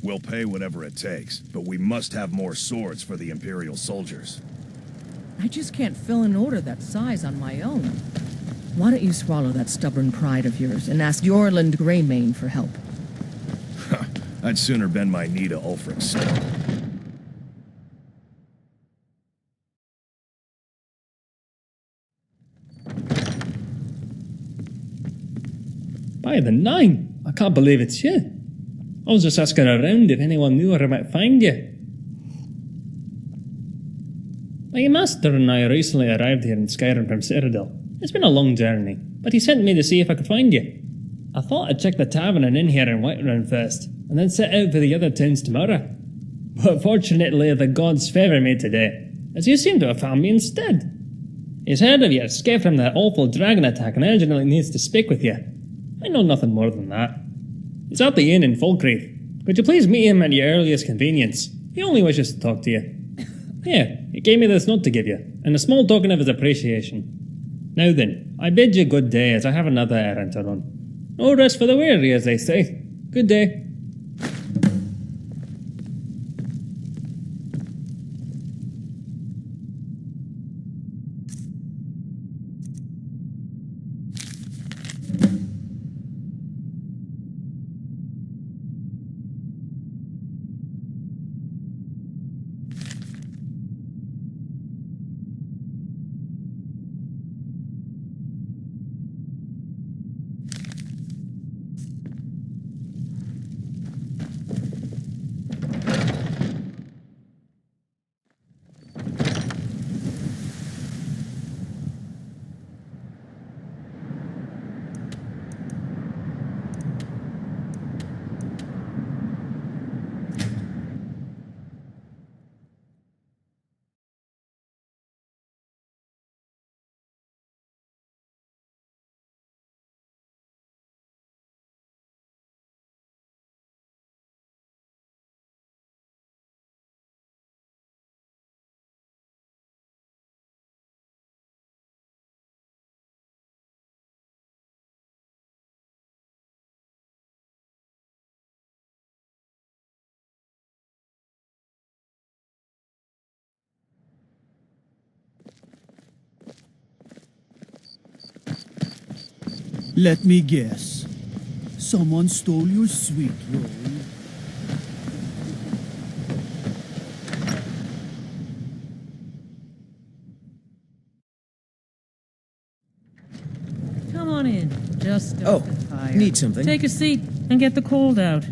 We'll pay whatever it takes, but we must have more swords for the Imperial soldiers. I just can't fill an order that size on my own. Why don't you swallow that stubborn pride of yours and ask Yorland Greymane for help? I'd sooner bend my knee to Ulfric still. By the nine! I can't believe it's you. I was just asking around if anyone knew where I might find you. My master and I recently arrived here in Skyrim from Citadel. It's been a long journey, but he sent me to see if I could find you. I thought I'd check the tavern and inn here in Whiterun first, and then set out for the other towns tomorrow. But fortunately the gods favour me today, as you seem to have found me instead. He's heard of your escape from that awful dragon attack and urgently needs to speak with you. I know nothing more than that. He's at the inn in Falkreath. Could you please meet him at your earliest convenience? He only wishes to talk to you. Here, he gave me this note to give you, and a small token of his appreciation. Now then, I bid you good day, as I have another errand to run. No rest for the weary, as they say. Good day. Let me guess. Someone stole your sweet roll. Come on in. Just Oh, don't get tired. need something? Take a seat and get the cold out.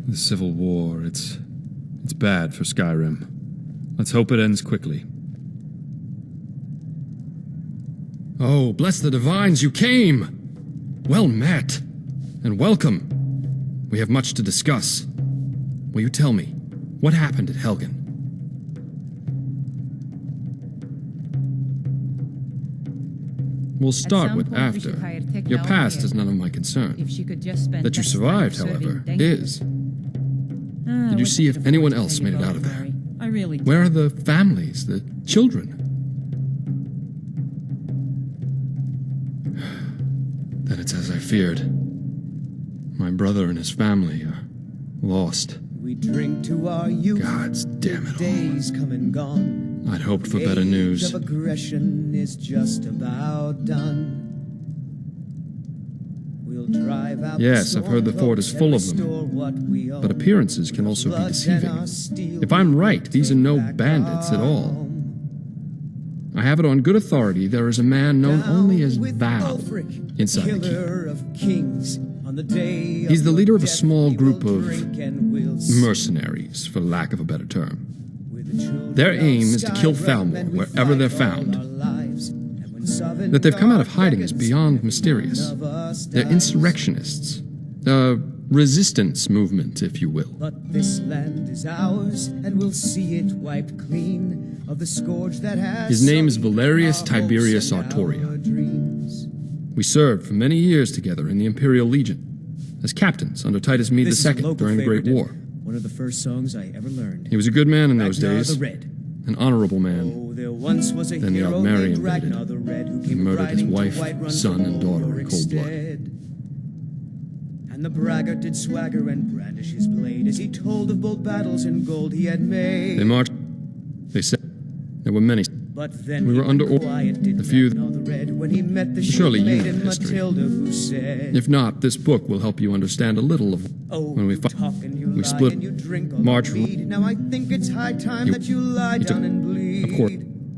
The Civil War, it's bad for Skyrim. Let's hope it ends quickly. Oh, bless the divines, you came! Well met, and welcome. We have much to discuss. Will you tell me, what happened at Helgen? We'll start with after. Your past is none of my concern. That you survived, however, is. Did you see if anyone else made it out of there? I really Where are the families, the children? Then it's as I feared. My brother and his family are lost. We drink to our youth. Gods damn it all. Days come and gone. I'd hoped for better news. Age of aggression is just about done. We'll drive out Yes, I've heard the fort is full of them. But appearances can also be deceiving. If I'm right, these are no bandits at all. I have it on good authority there is a man known only as Val inside the keep. He's the leader of a small group of mercenaries, for lack of a better term. Their aim is to kill Thalmor wherever they're found. That they've come out of hiding is beyond mysterious. They're insurrectionists. A resistance movement, if you will. But this land is ours, and we'll see it wiped clean of the scourge that has. His name is Valerius Tiberius Artoria. We served for many years together in the Imperial Legion, as captains under Titus Mede II during the Great War. One of the first songs I ever learned. He was a good man in those Ragnar days, the Red. an honorable man. Oh, there once was a Then the hero Aldmeri named invaded. Ragnar the Red who He came murdered his riding to wife, Whiterun son, from and daughter in Ulric's cold blood. stead. And the braggart did swagger and brandish his blade as he told of bold battles and gold he had made. They marched. They said there were many. But then We were under order. quiet, did A few. not know the red when he met the Surely you maiden know history. Matilda, who said, If not, this book will help you understand a little of "Oh, when we you fought. talk and you We lie split. and you drink all March. the mead. Now I think it's high time You- that you lie you down took- and bleed." Of course.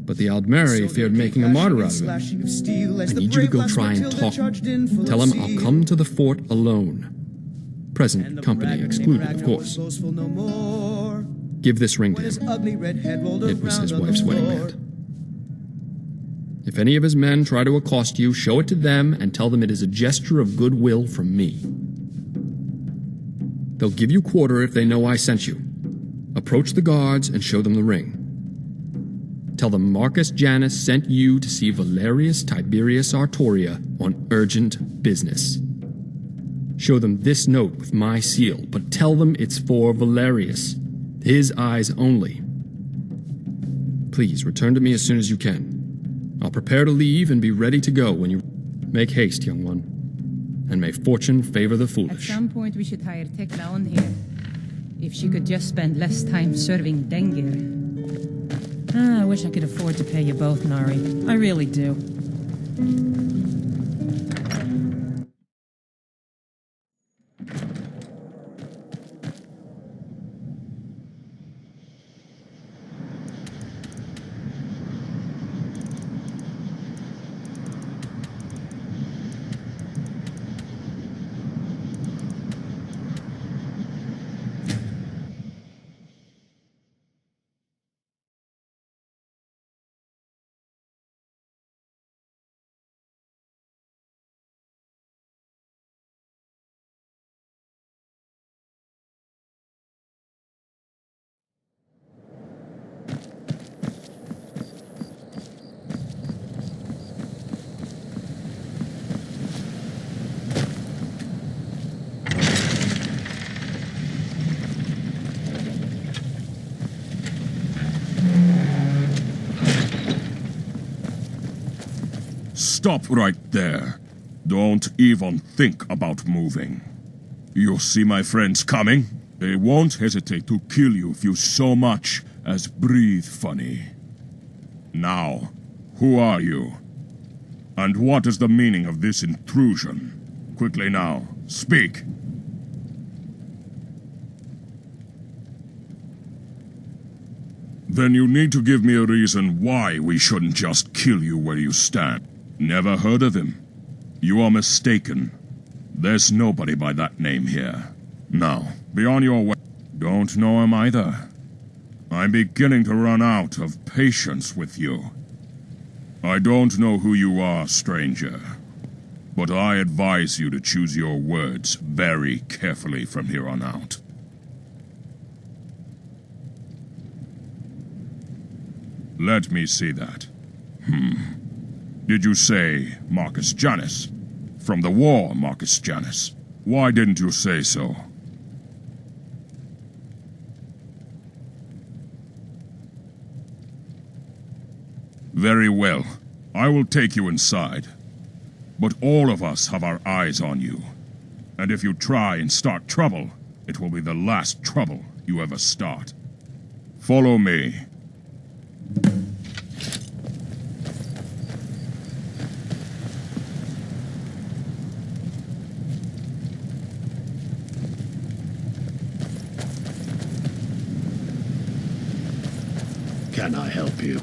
But the Aldmeri So feared they making a came martyr flashing out and of him. slashing of steel as I the need you to brave go lass try and Matilda talk. charged in full Tell of him I'll zeal. come to the fort alone. And Present the company braggart named excluded, of Ragnar course. was boastful no more Give this ring to when his him. ugly red head rolled It was around his on the wife's wedding floor. band. If any of his men try to accost you, show it to them and tell them it is a gesture of goodwill from me. They'll give you quarter if they know I sent you. Approach the guards and show them the ring. Tell them Marcus Janus sent you to see Valerius Tiberius Artoria on urgent business. Show them this note with my seal, but tell them it's for Valerius. His eyes only. Please return to me as soon as you can. I'll prepare to leave and be ready to go when you... Make haste, young one. And may fortune favor the At foolish. some point we should hire Tekla on here. If she could just spend less time serving Dengir. I wish I could afford to pay you both, Nari. I really do. Stop right there. Don't even think about moving. You see my friends coming? They won't hesitate to kill you if you so much as breathe funny. Now, who are you? And what is the meaning of this intrusion? Quickly now, speak! Then you need to give me a reason why we shouldn't just kill you where you stand. Never heard of him? You are mistaken. There's nobody by that name here. Now, be on your way. Don't know him either. I'm beginning to run out of patience with you. I don't know who you are, stranger, but I advise you to choose your words very carefully from here on out. Let me see that. Did you say Marcus Janus? From the war, Marcus Janus. Why didn't you say so? Very well. I will take you inside. But all of us have our eyes on you. And if you try and start trouble, it will be the last trouble you ever start. Follow me. Can I help you?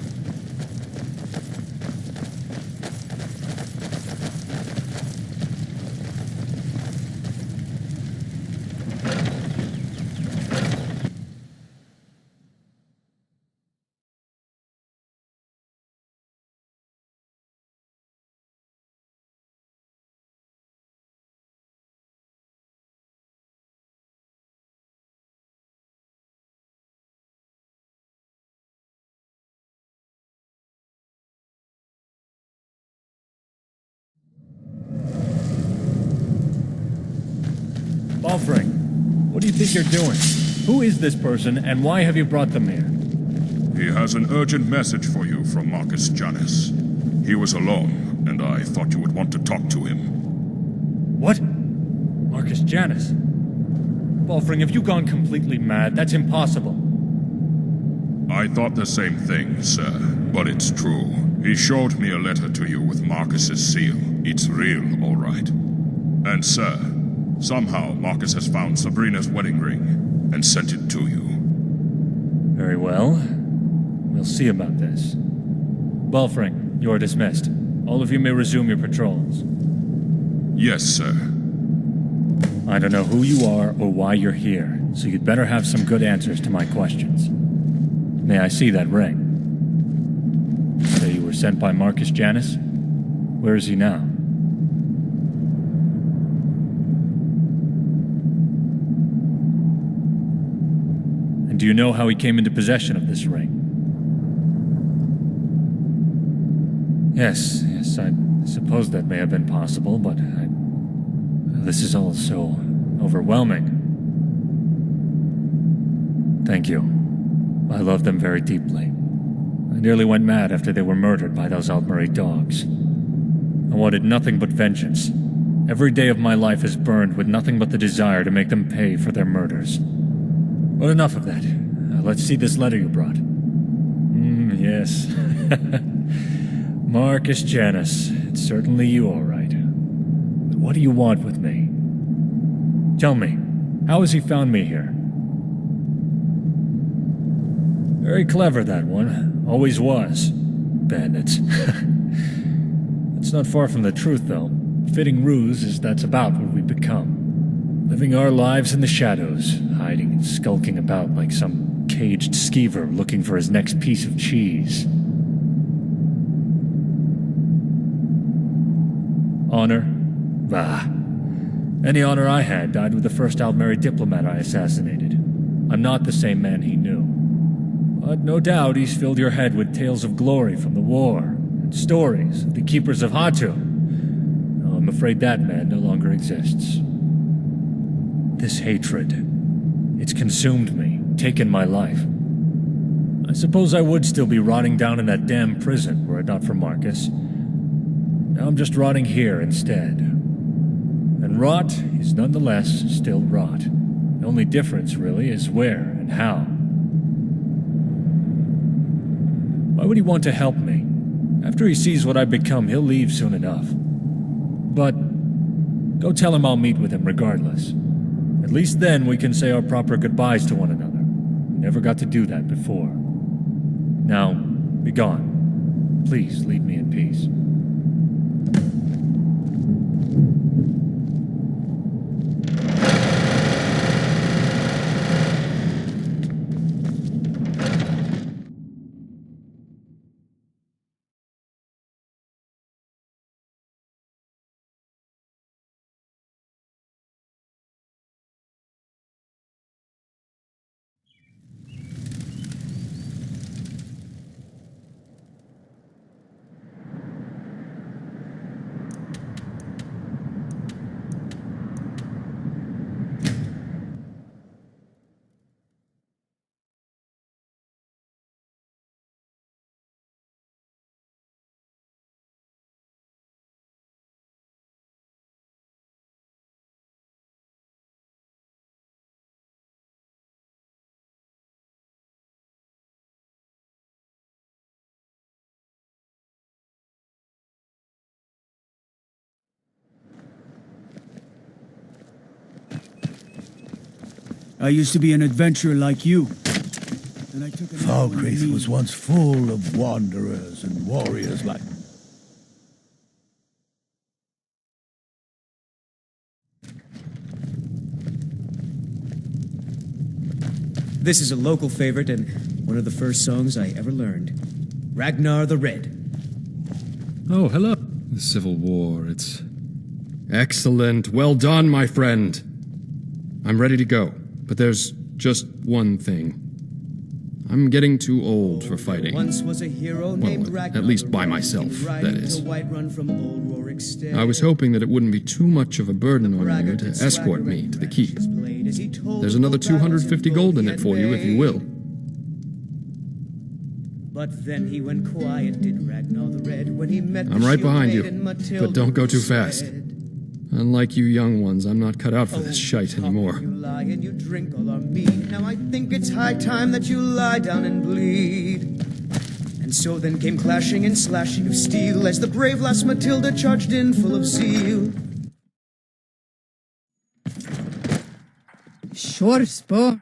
Balfring, what do you think you're doing? Who is this person, and why have you brought them here? He has an urgent message for you from Marcus Janus. He was alone, and I thought you would want to talk to him. What? Marcus Janice. Balfring, have you gone completely mad? That's impossible. I thought the same thing, sir, but it's true. He showed me a letter to you with Marcus's seal. It's real, all right. And sir, somehow Marcus has found Sabrina's wedding ring and sent it to you. Very well. We'll see about this. Balfring, you're dismissed. All of you may resume your patrols. Yes, sir. I don't know who you are or why you're here, so you'd better have some good answers to my questions. May I see that ring? You say you were sent by Marcus Janus? Where is he now? And do you know how he came into possession of this ring? Yes, I suppose that may have been possible, but this is all so overwhelming. Thank you. I love them very deeply. I nearly went mad after they were murdered by those Altmeri dogs. I wanted nothing but vengeance. Every day of my life is burned with nothing but the desire to make them pay for their murders. But enough of that. Let's see this letter you brought. Yes. Marcus Janus. It's certainly you, all right. But what do you want with me? Tell me, how has he found me here? Very clever, that one. Always was. Bandits. It's not far from the truth, though. Fitting ruse is that's about what we've become. Living our lives in the shadows, hiding and skulking about like some caged skeever looking for his next piece of cheese. Honor? Bah. Any honor I had died with the first Altmeri diplomat I assassinated. I'm not the same man he knew. But no doubt he's filled your head with tales of glory from the war, and stories of the keepers of Hatu. Oh, I'm afraid that man no longer exists. This hatred, it's consumed me, taken my life. I suppose I would still be rotting down in that damn prison were it not for Marcus. Now I'm just rotting here instead. And rot is nonetheless still rot. The only difference, really, is where and how. Why would he want to help me? After he sees what I've become, he'll leave soon enough. But go tell him I'll meet with him regardless. At least then we can say our proper goodbyes to one another. We never got to do that before. Now, be gone. Please leave me in peace. I used to be an adventurer like you. And I took Falkreath was once full of wanderers and warriors like... This is a local favorite and one of the first songs I ever learned. Ragnar the Red. Oh, hello. The Civil War, it's... excellent. Well done, my friend. I'm ready to go, but there's just one thing. I'm getting too old for fighting. Once was a hero named Ragnar, at least by myself, that is. From Old Rorikstead. I was hoping that it wouldn't be too much of a burden on you to escort me to the keep. There's another 250 gold in it for you, if you will. But then he went quiet, did Ragnar the Red, when he met I'm right behind you, but don't go too fast. Unlike you young ones, I'm not cut out for this shite anymore. You lie and you drink all our mead. Now I think it's high time that you lie down and bleed. And so then came clashing and slashing of steel as the brave lass Matilda charged in full of zeal. Sure, Spo.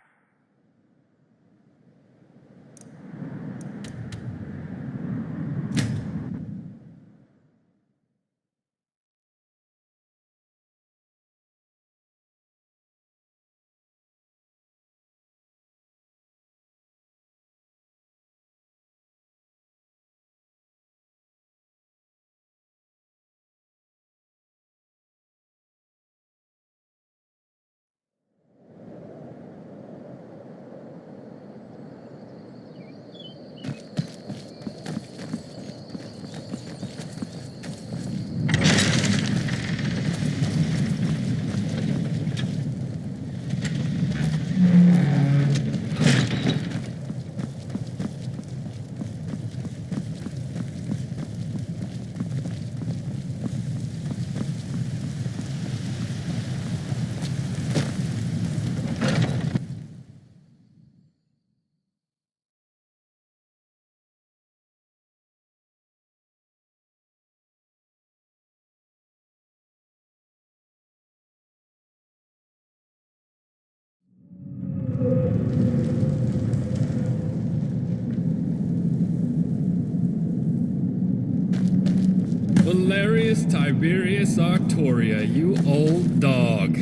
Valerius Tiberius Artoria, you old dog.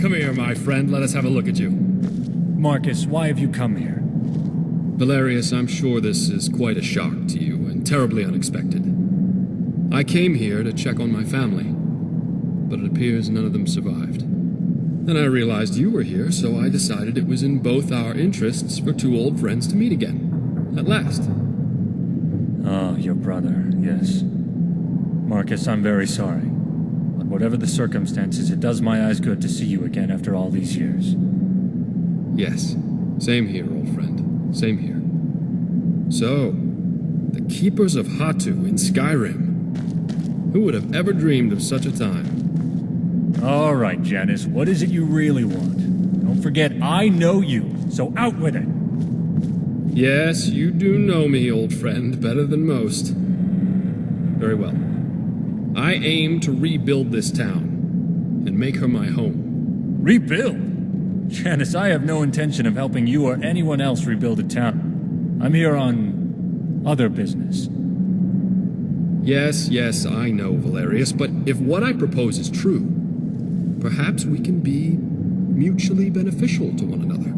Come here, my friend. Let us have a look at you. Marcus, why have you come here? Valerius, I'm sure this is quite a shock to you and terribly unexpected. I came here to check on my family, but it appears none of them survived. Then I realized you were here, so I decided it was in both our interests for two old friends to meet again. At last. Oh, your brother, yes. Marcus, I'm very sorry. But whatever the circumstances, it does my eyes good to see you again after all these years. Yes. Same here, old friend. Same here. So, the Keepers of Hatu in Skyrim. Who would have ever dreamed of such a time? All right, Janice, what is it you really want? Don't forget, I know you, so out with it. Yes, you do know me, old friend, better than most. Very well. I aim to rebuild this town and make her my home. Rebuild? Janice, I have no intention of helping you or anyone else rebuild a town. I'm here on other business. Yes, I know, Valerius, but if what I propose is true, perhaps we can be mutually beneficial to one another.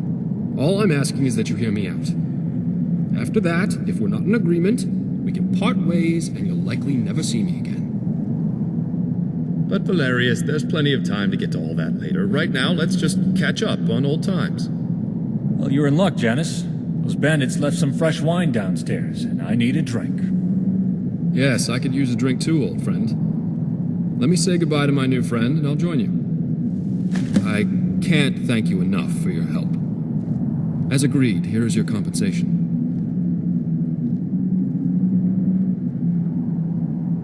All I'm asking is that you hear me out. After that, if we're not in agreement, we can part ways and you'll likely never see me again. But Valerius, there's plenty of time to get to all that later. Right now, let's just catch up on old times. Well, you're in luck, Janice. Those bandits left some fresh wine downstairs, and I need a drink. Yes, I could use a drink too, old friend. Let me say goodbye to my new friend, and I'll join you. I can't thank you enough for your help. As agreed, here is your compensation.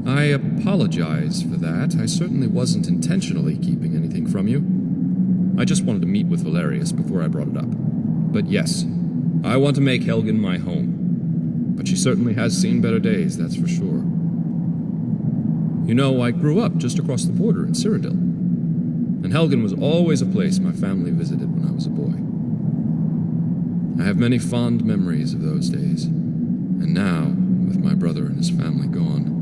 I apologize for that. I certainly wasn't intentionally keeping anything from you. I just wanted to meet with Valerius before I brought it up. But yes, I want to make Helgen my home. But she certainly has seen better days, that's for sure. You know, I grew up just across the border in Cyrodiil. And Helgen was always a place my family visited when I was a boy. I have many fond memories of those days. And now, with my brother and his family gone,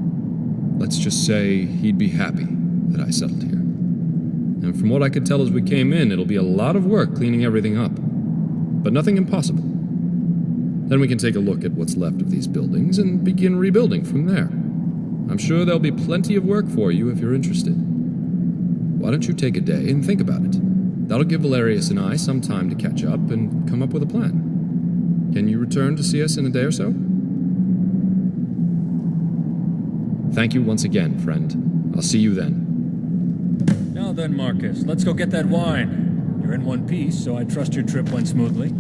let's just say he'd be happy that I settled here. And from what I could tell as we came in, it'll be a lot of work cleaning everything up. But nothing impossible. Then we can take a look at what's left of these buildings and begin rebuilding from there. I'm sure there'll be plenty of work for you if you're interested. Why don't you take a day and think about it? That'll give Valerius and I some time to catch up and come up with a plan. Can you return to see us in a day or so? Thank you once again, friend. I'll see you then. Now then, Marcus, let's go get that wine. You're in one piece, so I trust your trip went smoothly.